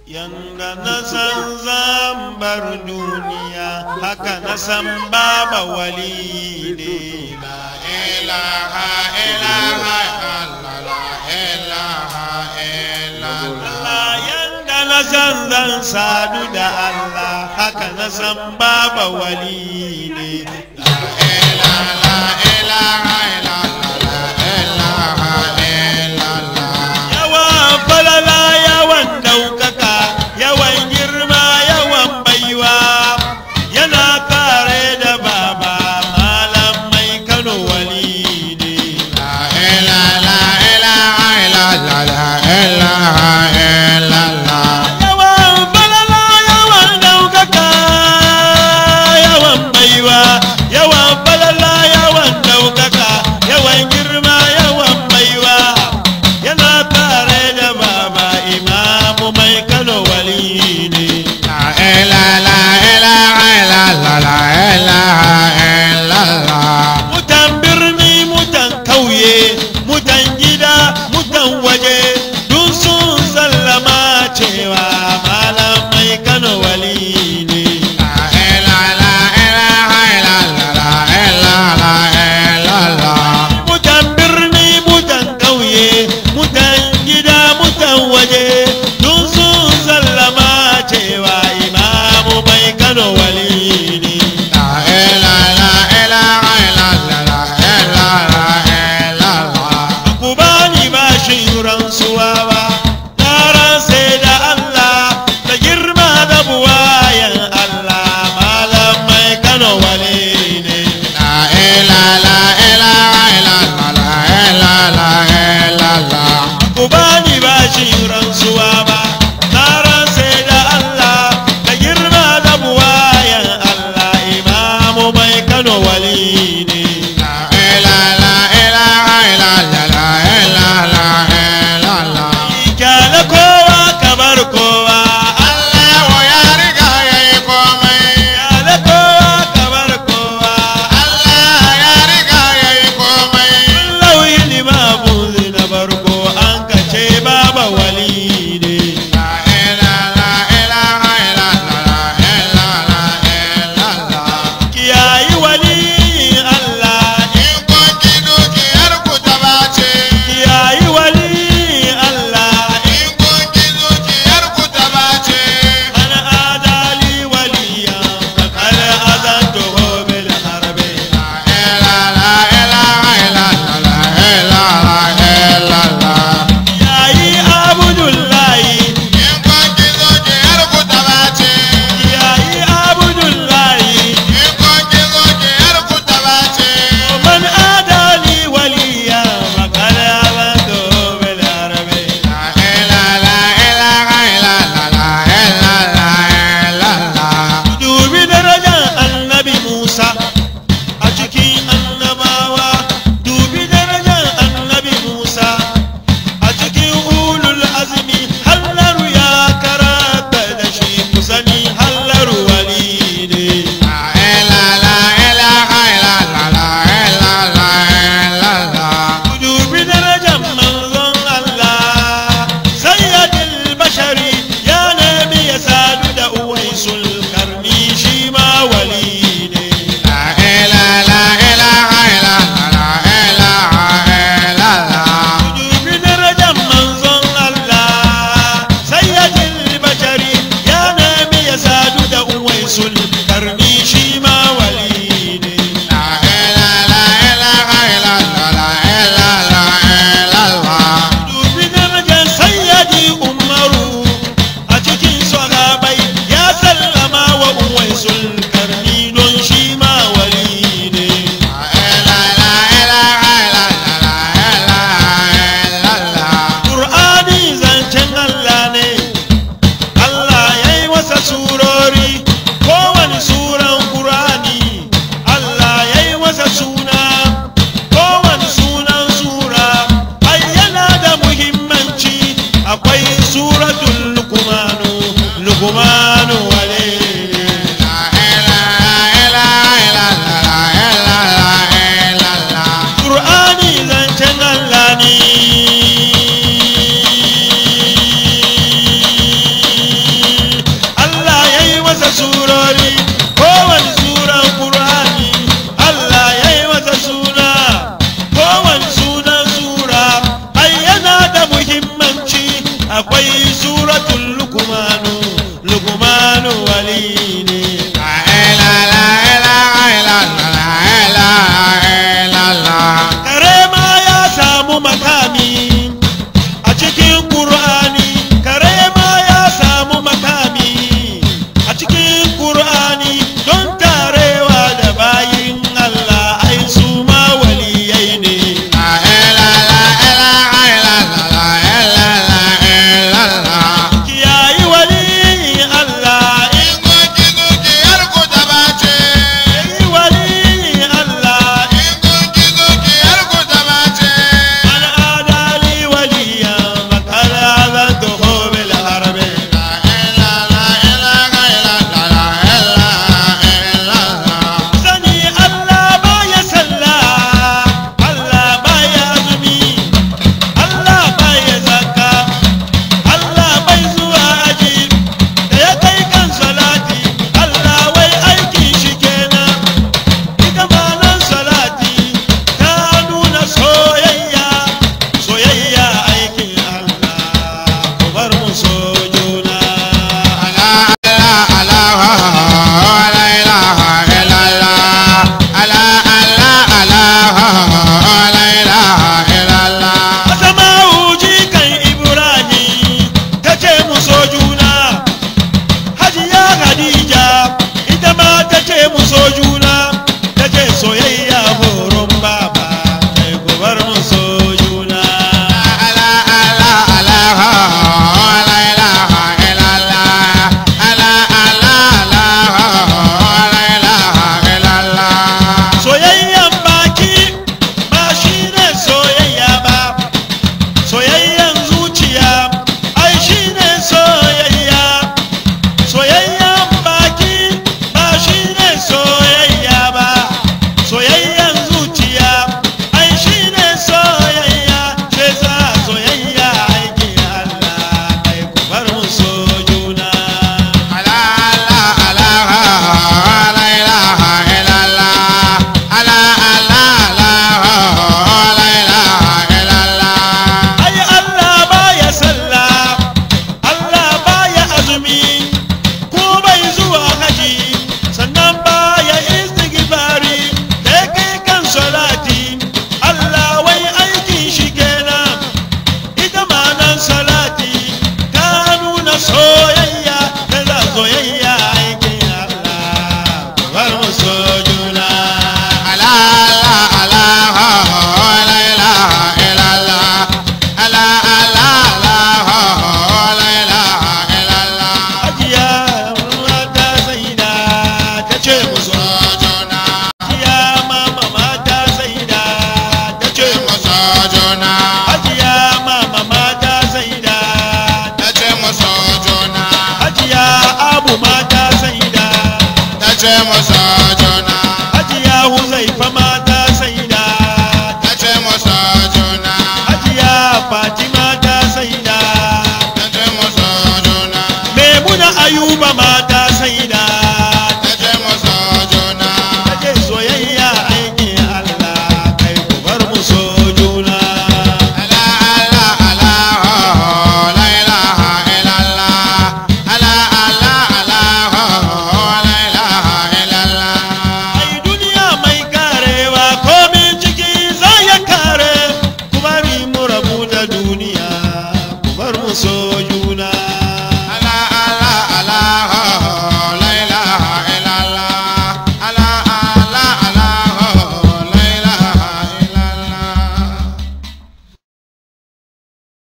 yanda na san zan bar duniya haka na san baba wali ne. La ilaha illallah, la ilaha illallah. Yanda na san zan sadu da Allah haka na san baba wali ne. La ilaha illallah, la ilaha illallah. Yawan falala yawan daukaka yawan girma yawan baiwa yana kare da baba malam mai Kano wali ne. La ilaha illallah, la ilaha illallah. Yawan falala yawan daukaka yawan baiwa yawan falala yawan daukaka yawan girma yawan baiwa yana kare da baba imamu mai Kano wali ne. La ilaha illallah, la ilaha illallah. Mutan birni mutan kauye mutan gida mutan waje duk sun sallama cewa malam mai Kano wali ne. La ilaha illallah, la ilaha illallah. Mutan birni mutan kauye mutan gida mutan waje duk sun sallama cewa imamu mai Kano wali ne. La ilaha illallah, la ilaha illallah. Ku bani bashin rantsuwa ba na rantse da Allah da girma da buwayan Allah malam mai Kano wali ne. La ilaha illallah, la ilaha illallah. Ku bani bashin rantsuwa ba na rantse da Allah da girma da buwayan Allah imamu mai Kano wali ne. La ilaha illallah, la ilaha illallah. Kyale kowa kamar kowa Allah ya riga ya yi komai. Kyale kowa kamar kowa Allah ya riga ya yi komai. Lauyi limamu na barko an kace baba wali ne. La ilaha illallah, la ilaha. Kiyayi wali Allah in kun ki dukiyar ku ta bace. Kiyayi wali Allah in kun ki dukiyar ku ta bace. Ana adali waliya fakal azantuhu bil harbi. La ilaha illallah. Kiyayi Abdullahi in kun ki dukiyar ku ta bace. Kiyayi Abdullahi in kun ki dukiyar ku ta bace. Man adali waliya fakal azantuhu bil harbi. La ilaha illallah. Dubi darajar annabi Musa a cikin annabawa. Dubi darajar annabi Musa a cikin ulul azmi. Hallaru ya karata da shi kusani hallaru wali ne. La ilaha illallah. Dubi darajar manzon Allah sayyidul bashari ya nabi ya sadu da uwaisul karni shi ma wali ne. La ilaha illallah. Dubi darajar manzon Allah sayyidul bashari ya nabi ya sadu da uwaisul karni shi ma wali ne. La ilaha illallah. Dubi darajar sayyidi Umaru a cikin sahabai ya sallama wa uwaisul karni don shi ma wali ne. La ilaha illallah. Qur'ani zancen Allah ne. Allah ya yi masa surori kowane suran Qur'ani Allah ya yi masa suna kowane sunan sura ai yana da muhimmanci. Akwai suratul luqmanu wale. La ilaha illallah. Qur'ani zancen Allah ne. akwai suratul luqmanu luqmanu wali ne kare ma ya samu makami a cikin Qur'ani kare ma ya samu makami a cikin Qur'ani don tarewa da bayin Allah ai su ma waliyai ne kiyayi waliyin Allah in yayi waliyin Allah an adali waliyan makala zantuhu bil harbi sani Allah baya sallah Allah baya azumi Allah baya zakka Allah bai zuwa aji da ya kai kan salati Allah wai aikin shi kenan ita malan salati ta nuna soyayya soyayya aikin Allah ku bar mu so juna Asama'u jikan Ibrahim ta ce mu so juna Hajiya Khadija ita ma ta ce mu so juna ta ce soyayya horon baba kai ku bar mu so juna soyayyan baki ba shine soyayya ba soyayyan zuciya ai shine soyayya soyayyan baki ba shine soyayya ba soyayyan zuciya ai shine soyayya sai sa soyayya aikin Allah kai ku bar mu so juna ai Allah baya sallah Allah baya azumi ko bai zuwa haji sannan baya istighfari da kai kan salati Allah wai aikin shi kenan ita ma nan salati ta nuna soyayya da za soyayya aikin Allah ku bar mu so juna Hajiya mata saida ta ce mu so Hajiya mama mata saida ta ce mu so Hajiya mama mata saida Hajiya abu mata saida Hajiya Huzaifa mata saida Hajiya Fatima ta saida Maimuna Ayuba mata